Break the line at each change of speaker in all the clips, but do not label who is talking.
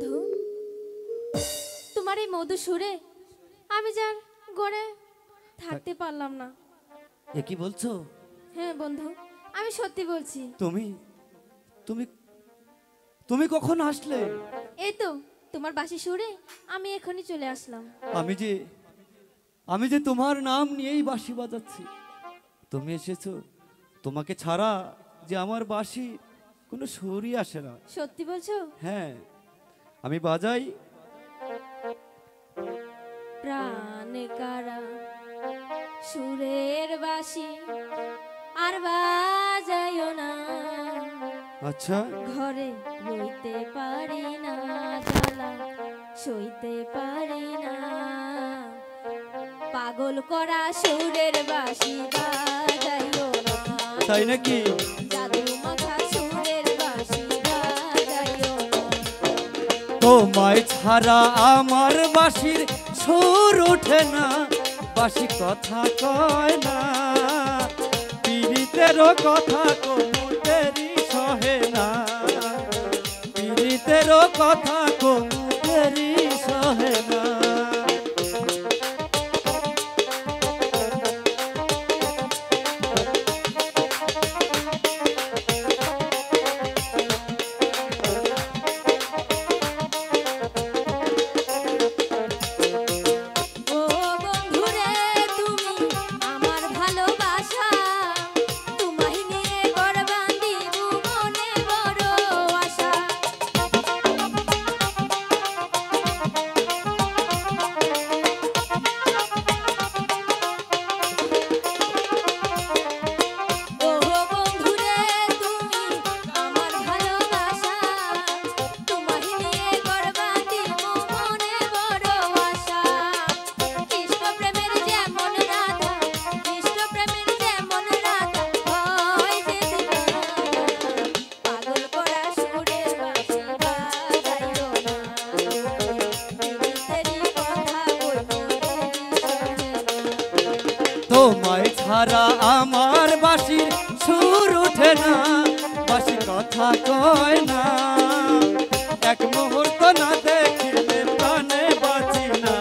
বন্ধু, তোমার এই মধু সুরে আমি যার গড়ে থাকতে পারলাম না।
এ কি বলছো?
হ্যাঁ বন্ধু, আমি সত্যি বলছি।
তুমি তুমি তুমি কখন আসলে?
এই তো তোমার বাঁশি সুরে আমি এখনই চলে আসলাম।
আমি যে তোমার নাম নিয়েই বাঁশি বাজাচ্ছি। তুমি এসেছো। তোমাকে ছাড়া যে আমার বাঁশি কোনো সুরই আসে না।
সত্যি বলছো?
হ্যাঁ, আমি বাজাই।
প্রাণে কারা সুরের বাঁশি আর বাজাইও না।
আচ্ছা,
ঘরে রইতে পারি না, জ্বালা সইতে পারি না। পাগল করা সুরের বাঁশি বাজাইও না।
তাই নাকি?
জাদু মাখা সুরের বাঁশি বাজাইও না।
তোমায় ছাড়া আমার বাঁশির সুর ওঠে না, বাঁশি কথা কয় না, পীড়িতেরও কথা কোনো দেরি সহে না, পীড়িতেরও কথা কোনো দেরি সহে না। তোমায় ছাড়া আমার বাঁশির সুর ওঠে না, বাঁশি কথা কয় না, এক মুহূর্ত না দেখিলে প্রাণে বাঁচি না,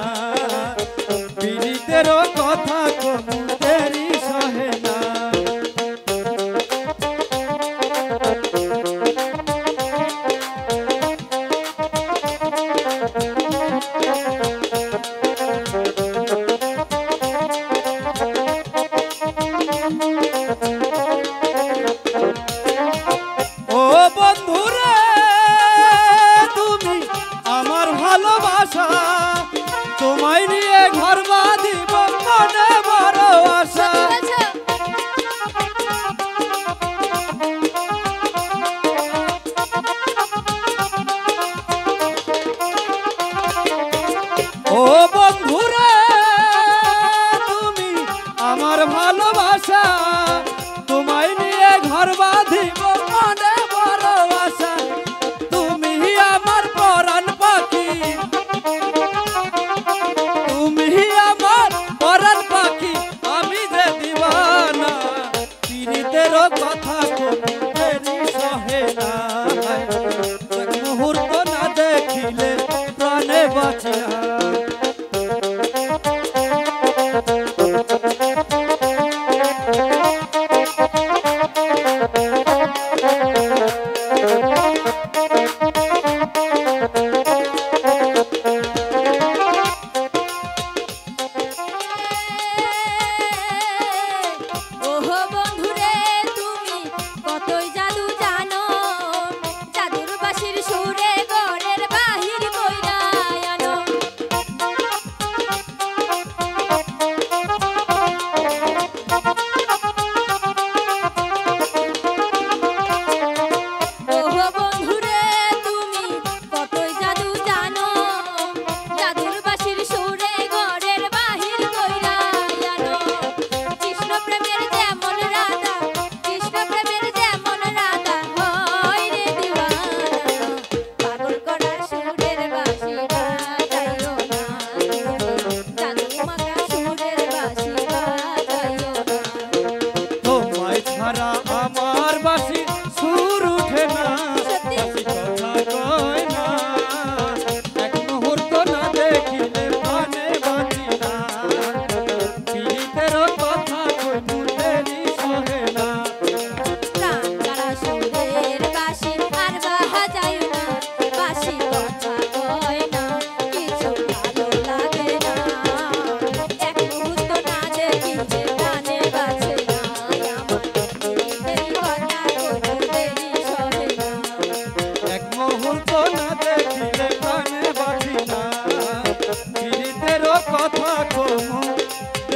পীড়িতেরও কথা কোনো দেরি সহে না।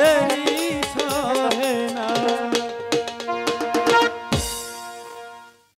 দেরি